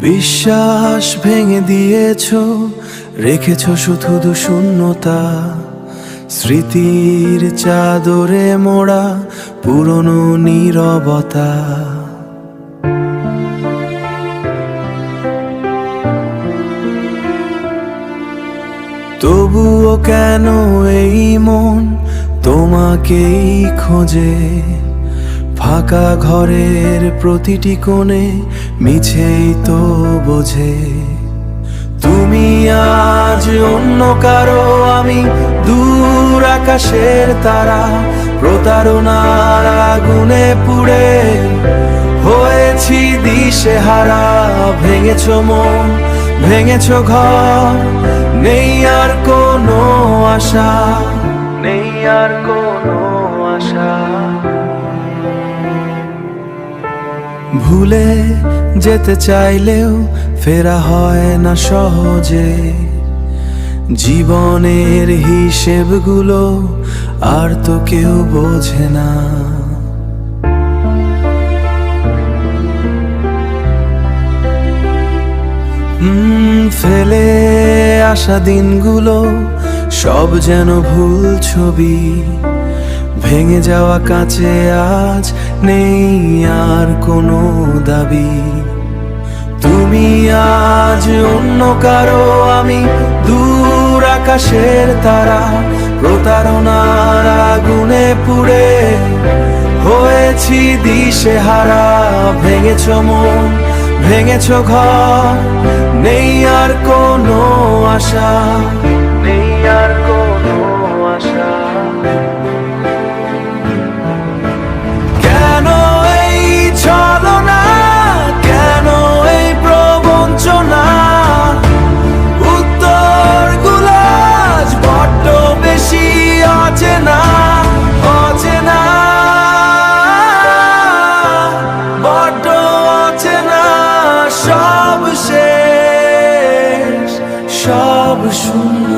বিশ্বাস ভেঙে দিয়েছো, রেখেছো শুধু শূন্যতা। স্মৃতির চাদরে মোড়া পুরনো নীরবতা। তবুও কেন এই মন তোমাকেই খোঁজে? ফাঁকা ঘরের প্রতিটি কোণে মিছেই তো বোঝে। তুমি আজ অন্য কারো, আমি দূর আকাশের তারা। প্রতারণার আগুনে পুড়ে হয়েছি দিশেহারা। ভেঙেছো মন, ভেঙেছো ঘর, নেই আর কোনো আশা, নেই আর কোনো আশা। ভুলে যেতে চাইলেও ফেরা হয় না সহজে। জীবনের হিসেবগুলো আর তো কেউ বোঝে না। ফেলে আসা দিনগুলো সব যেন ভুল ছবি। ভেঙে যাওয়া কাছে আজ নেই আর কোনো দাবি। তুমি আজ অন্য কারো, আমি দূর আকাশের তারা। প্রতারণার আগুনে পুড়ে হয়েছি দিশেহারা। ভেঙেছো মন, ভেঙেছো ঘর, নেই আর কোনো আশা, নেই আর কোনো আশা। কেন এই ছলনা, কেন এই প্রবঞ্চনা? উত্তরগুলো আজ বড্ড বেশি অচেনা, অচেনা, বড্ড অচেনা। সব শেষ, সব শূন্য।